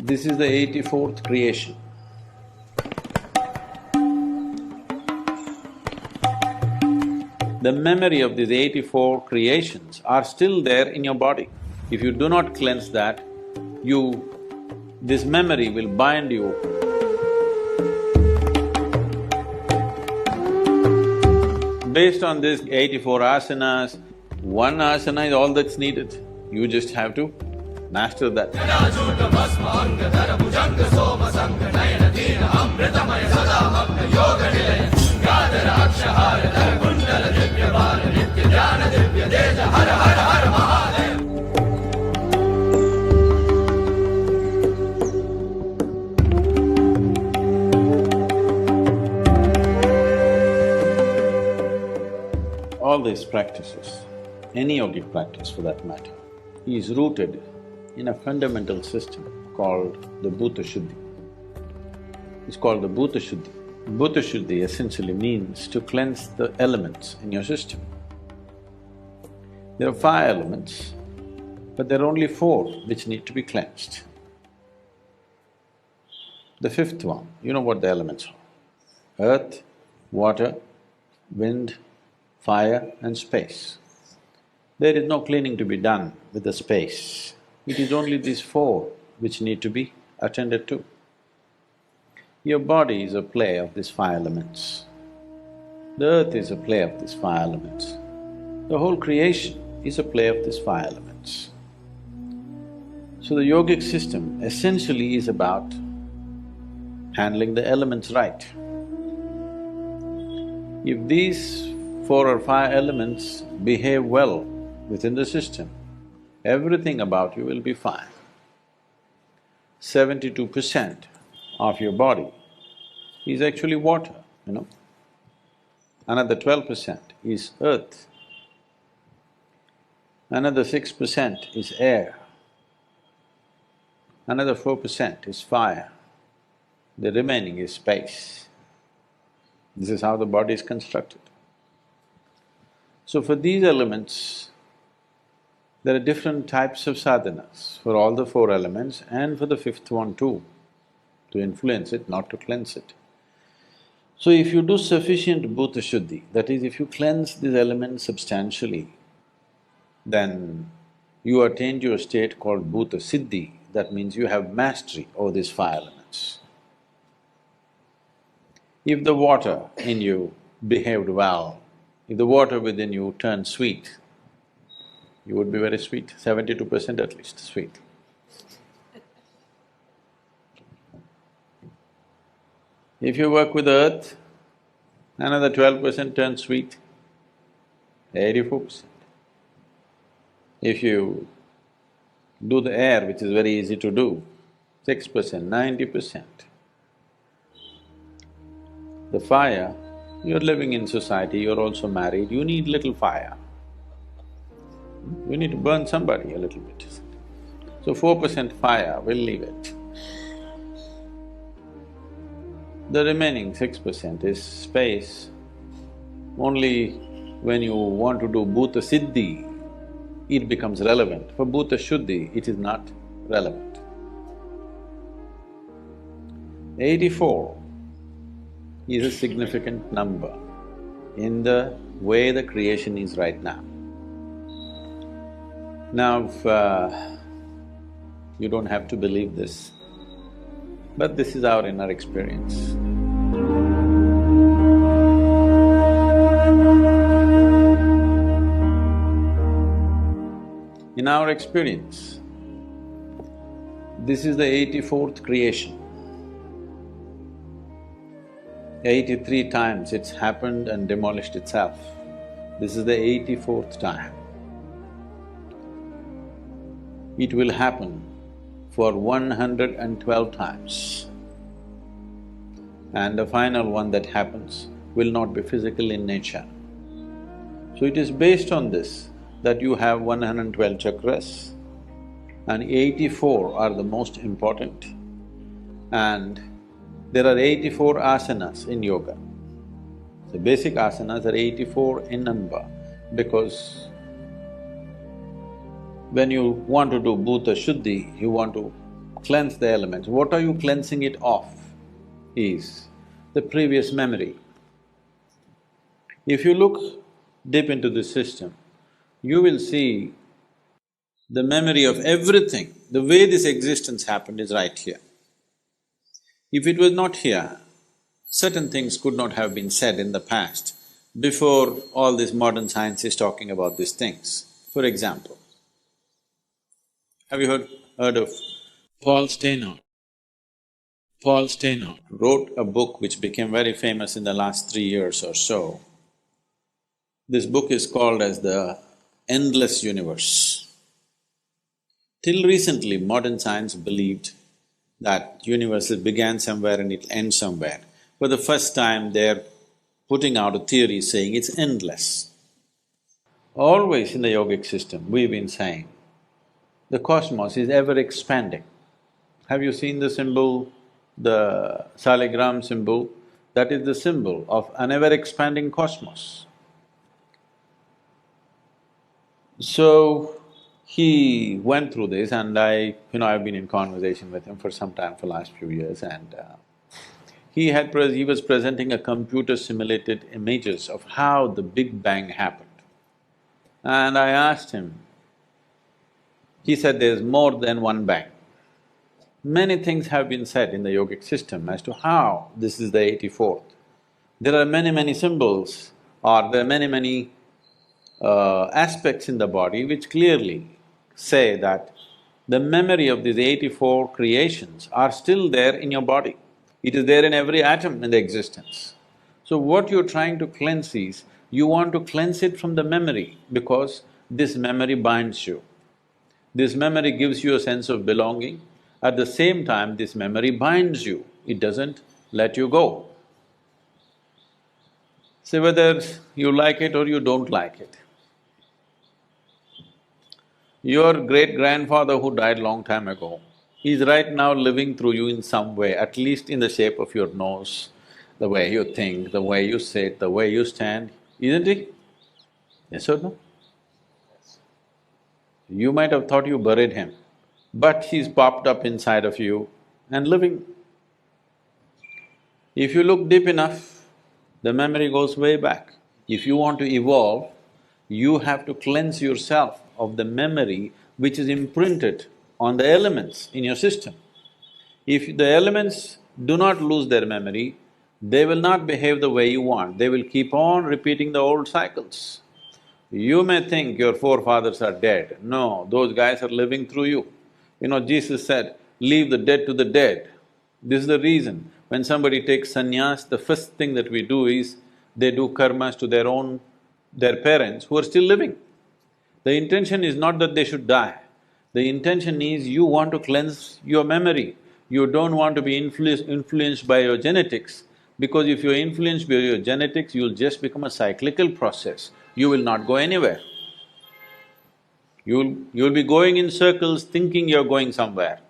This is the 84th creation. The memory of these 84 creations are still there in your body. If you do not cleanse that, this memory will bind you. Based on this 84 asanas, one asana is all that's needed. You just have to master that. All these practices, any yogic practice for that matter, is rooted in a fundamental system called the Bhuta Shuddhi. It's called the Bhuta Shuddhi. Bhuta Shuddhi essentially means to cleanse the elements in your system. There are 5 elements, but there are only 4 which need to be cleansed. The 5th one, you know what the elements are: earth, water, wind, fire and space. There is no cleaning to be done with the space. It is only these 4 which need to be attended to. Your body is a play of these 5 elements. The earth is a play of these 5 elements. The whole creation is a play of these 5 elements. So the yogic system essentially is about handling the elements right. If these 4 or 5 elements behave well within the system, everything about you will be fine. 72% of your body is actually water, you know. Another 12% is earth. Another 6% is air. Another 4% is fire. The remaining is space. This is how the body is constructed. So for these elements, there are different types of sadhanas for all the 4 elements and for the 5th one too, to influence it, not to cleanse it. So if you do sufficient Bhuta Shuddhi, that is, if you cleanse these elements substantially, then you attain to a state called Bhuta Siddhi, that means you have mastery over these 5 elements. If the water in you behaved well, if the water within you turned sweet, you would be very sweet, 72% at least sweet. If you work with earth, another 12% turns sweet, 84%. If you do the air, which is very easy to do, 6%, 90%. The fire, you're living in society, you're also married, you need little fire. You need to burn somebody a little bit. So 4% fire, we'll leave it. The remaining 6% is space. Only when you want to do Bhuta Siddhi, it becomes relevant. For Bhuta Shuddhi, it is not relevant. 84 is a significant number in the way the creation is right now. Now, you don't have to believe this, but this is our inner experience. In our experience, this is the 84th creation. 83 times it's happened and demolished itself. This is the 84th time. It will happen for 112 times. And the final one that happens will not be physical in nature. So it is based on this that you have 112 chakras and 84 are the most important. And there are 84 asanas in yoga. The basic asanas are 84 in number because when you want to do Bhuta Shuddhi, you want to cleanse the elements. What are you cleansing it of is the previous memory. If you look deep into this system, you will see the memory of everything. The way this existence happened is right here. If it was not here, certain things could not have been said in the past before all this modern science is talking about these things. For example, have you heard of Paul Steinhardt? Paul Steinhardt wrote a book which became very famous in the last 3 years or so. This book is called as the Endless Universe. Till recently, modern science believed that universe began somewhere and it ends somewhere. For the first time, they're putting out a theory saying it's endless. Always in the yogic system, we've been saying, the cosmos is ever expanding. Have you seen the symbol, the Saligram symbol? That is the symbol of an ever-expanding cosmos. So, he went through this and I've been in conversation with him for some time, for last few years, and he was presenting a computer-simulated images of how the Big Bang happened. And I asked him, he said there's more than one bang. Many things have been said in the yogic system as to how this is the 84th. There are many symbols, or there are many aspects in the body which clearly say that the memory of these 84 creations are still there in your body. It is there in every atom in the existence. So what you're trying to cleanse is, you want to cleanse it from the memory because this memory binds you. This memory gives you a sense of belonging. At the same time, this memory binds you, it doesn't let you go. So whether you like it or you don't like it, your great-grandfather who died long time ago is right now living through you in some way, at least in the shape of your nose, the way you think, the way you sit, the way you stand, isn't he? Yes or no? You might have thought you buried him, but he's popped up inside of you and living. If you look deep enough, the memory goes way back. If you want to evolve, you have to cleanse yourself of the memory which is imprinted on the elements in your system. If the elements do not lose their memory, they will not behave the way you want, they will keep on repeating the old cycles. You may think your forefathers are dead, no, those guys are living through you. Jesus said, leave the dead to the dead. This is the reason, when somebody takes sannyas, the first thing that we do is, they do karmas to their parents who are still living. The intention is not that they should die, the intention is you want to cleanse your memory. You don't want to be influenced by your genetics, because if you're influenced by your genetics, you'll just become a cyclical process, you will not go anywhere. You'll be going in circles thinking you're going somewhere.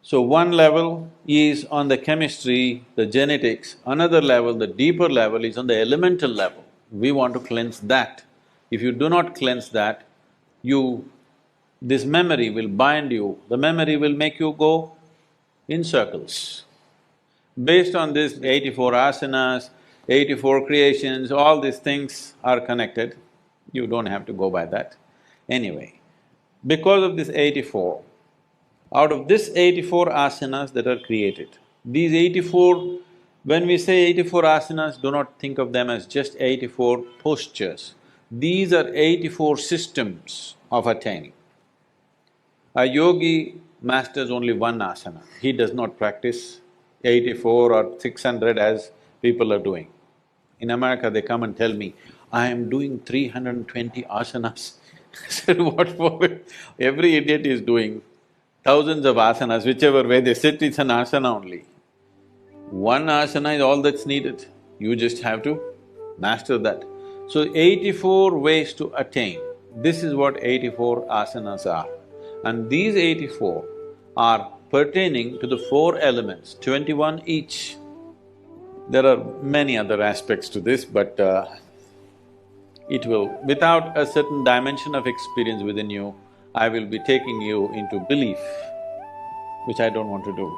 So one level is on the chemistry, the genetics, another level, the deeper level is on the elemental level. We want to cleanse that. If you do not cleanse that, this memory will bind you, the memory will make you go in circles. Based on this 84 asanas, 84 creations, all these things are connected, you don't have to go by that. Anyway, because of this 84, out of this 84 asanas that are created, these 84… when we say 84 asanas, do not think of them as just 84 postures. These are 84 systems of attaining. A yogi masters only one asana, he does not practice 84 or 600 as people are doing. In America, they come and tell me, I am doing 320 asanas. I said, what for? Every idiot is doing thousands of asanas, whichever way they sit, it's an asana only. One asana is all that's needed, you just have to master that. So 84 ways to attain, this is what 84 asanas are. And these 84 are pertaining to the 4 elements, 21 each. There are many other aspects to this, but without a certain dimension of experience within you, I will be taking you into belief. which I don't want to do.